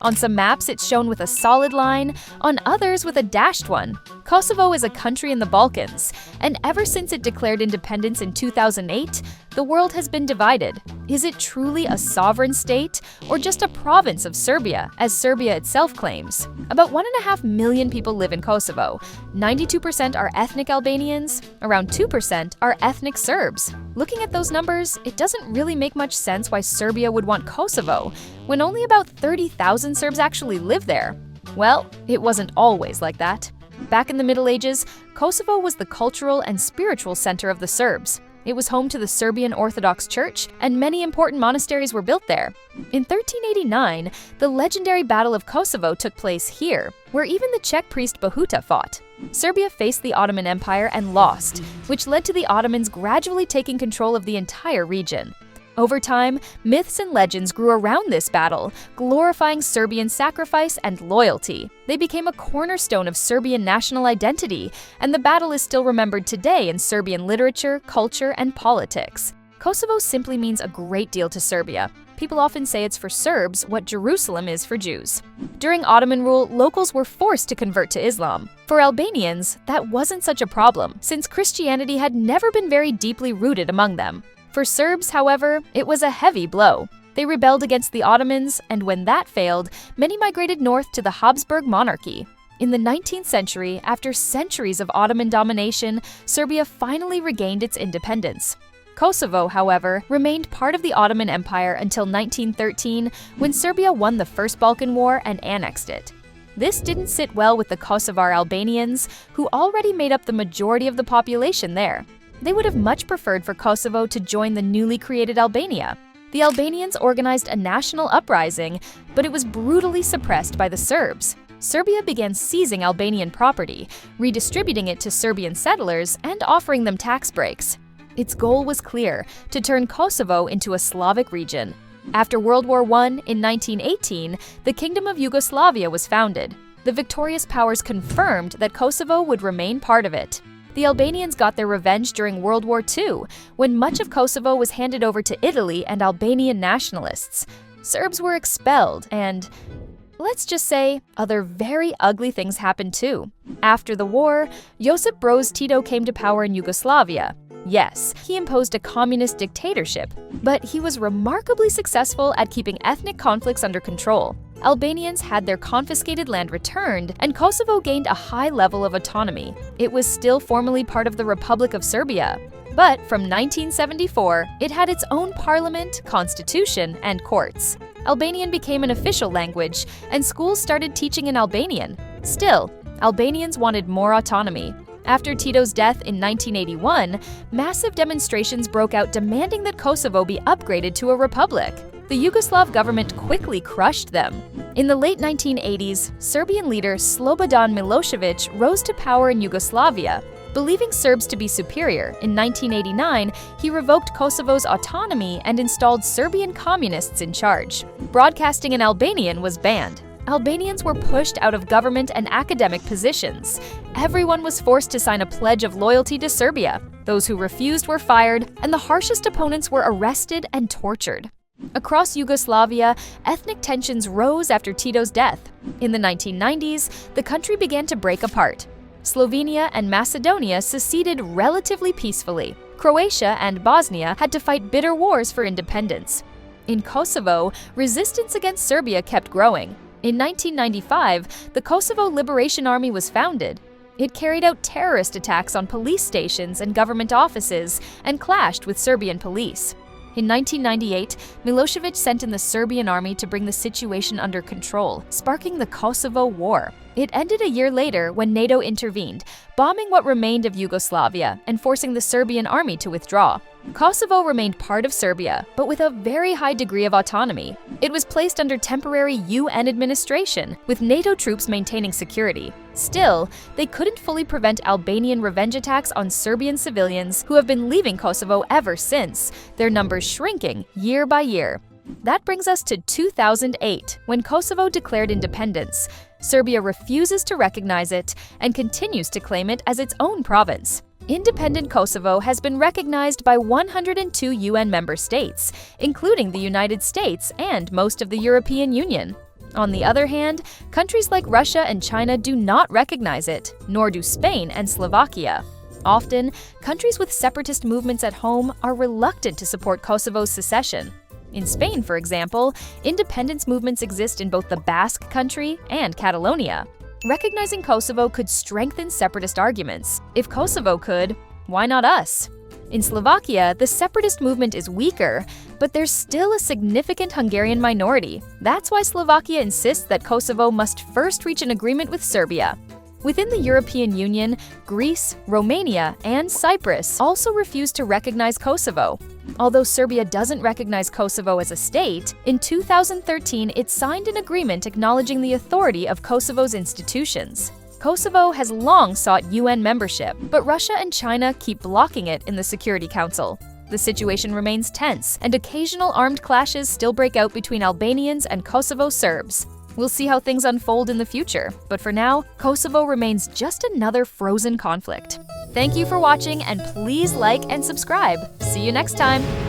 On some maps, it's shown with a solid line, on others with a dashed one. Kosovo is a country in the Balkans, and ever since it declared independence in 2008, the world has been divided. Is it truly a sovereign state, or just a province of Serbia, as Serbia itself claims? About 1.5 million people live in Kosovo. 92% are ethnic Albanians, around 2% are ethnic Serbs. Looking at those numbers, it doesn't really make much sense why Serbia would want Kosovo, when only about 30,000 Serbs actually live there. Well, it wasn't always like that. Back in the Middle Ages, Kosovo was the cultural and spiritual center of the Serbs. It was home to the Serbian Orthodox Church, and many important monasteries were built there. In 1389, the legendary Battle of Kosovo took place here, where even the Czech priest Bahuta fought. Serbia faced the Ottoman Empire and lost, which led to the Ottomans gradually taking control of the entire region. Over time, myths and legends grew around this battle, glorifying Serbian sacrifice and loyalty. They became a cornerstone of Serbian national identity, and the battle is still remembered today in Serbian literature, culture, and politics. Kosovo simply means a great deal to Serbia. People often say it's for Serbs what Jerusalem is for Jews. During Ottoman rule, locals were forced to convert to Islam. For Albanians, that wasn't such a problem, since Christianity had never been very deeply rooted among them. For Serbs, however, it was a heavy blow. They rebelled against the Ottomans, and when that failed, many migrated north to the Habsburg monarchy. In the 19th century, after centuries of Ottoman domination, Serbia finally regained its independence. Kosovo, however, remained part of the Ottoman Empire until 1913, when Serbia won the First Balkan War and annexed it. This didn't sit well with the Kosovar Albanians, who already made up the majority of the population there. They would have much preferred for Kosovo to join the newly created Albania. The Albanians organized a national uprising, but it was brutally suppressed by the Serbs. Serbia began seizing Albanian property, redistributing it to Serbian settlers, and offering them tax breaks. Its goal was clear: to turn Kosovo into a Slavic region. After World War I in 1918, the Kingdom of Yugoslavia was founded. The victorious powers confirmed that Kosovo would remain part of it. The Albanians got their revenge during World War II, when much of Kosovo was handed over to Italy and Albanian nationalists. Serbs were expelled, and let's just say, other very ugly things happened too. After the war, Josip Broz Tito came to power in Yugoslavia. Yes, he imposed a communist dictatorship, but he was remarkably successful at keeping ethnic conflicts under control. Albanians had their confiscated land returned, and Kosovo gained a high level of autonomy. It was still formally part of the Republic of Serbia. But from 1974, it had its own parliament, constitution, and courts. Albanian became an official language, and schools started teaching in Albanian. Still, Albanians wanted more autonomy. After Tito's death in 1981, massive demonstrations broke out demanding that Kosovo be upgraded to a republic. The Yugoslav government quickly crushed them. In the late 1980s, Serbian leader Slobodan Milosevic rose to power in Yugoslavia. Believing Serbs to be superior, in 1989, he revoked Kosovo's autonomy and installed Serbian communists in charge. Broadcasting in Albanian was banned. Albanians were pushed out of government and academic positions. Everyone was forced to sign a pledge of loyalty to Serbia. Those who refused were fired, and the harshest opponents were arrested and tortured. Across Yugoslavia, ethnic tensions rose after Tito's death. In the 1990s, the country began to break apart. Slovenia and Macedonia seceded relatively peacefully. Croatia and Bosnia had to fight bitter wars for independence. In Kosovo, resistance against Serbia kept growing. In 1995, the Kosovo Liberation Army was founded. It carried out terrorist attacks on police stations and government offices and clashed with Serbian police. In 1998, Milosevic sent in the Serbian army to bring the situation under control, sparking the Kosovo War. It ended a year later when NATO intervened, bombing what remained of Yugoslavia and forcing the Serbian army to withdraw. Kosovo remained part of Serbia, but with a very high degree of autonomy. It was placed under temporary UN administration, with NATO troops maintaining security. Still, they couldn't fully prevent Albanian revenge attacks on Serbian civilians who have been leaving Kosovo ever since, their numbers shrinking year by year. That brings us to 2008, when Kosovo declared independence. Serbia refuses to recognize it and continues to claim it as its own province. Independent Kosovo has been recognized by 102 UN member states, including the United States and most of the European Union. On the other hand, countries like Russia and China do not recognize it, nor do Spain and Slovakia. Often, countries with separatist movements at home are reluctant to support Kosovo's secession. In Spain, for example, independence movements exist in both the Basque Country and Catalonia. Recognizing Kosovo could strengthen separatist arguments. If Kosovo could, why not us? In Slovakia, the separatist movement is weaker, but there's still a significant Hungarian minority. That's why Slovakia insists that Kosovo must first reach an agreement with Serbia. Within the European Union, Greece, Romania, and Cyprus also refuse to recognize Kosovo. Although Serbia doesn't recognize Kosovo as a state, in 2013 it signed an agreement acknowledging the authority of Kosovo's institutions. Kosovo has long sought UN membership, but Russia and China keep blocking it in the Security Council. The situation remains tense, and occasional armed clashes still break out between Albanians and Kosovo Serbs. We'll see how things unfold in the future, but for now, Kosovo remains just another frozen conflict. Thank you for watching, and please like and subscribe. See you next time!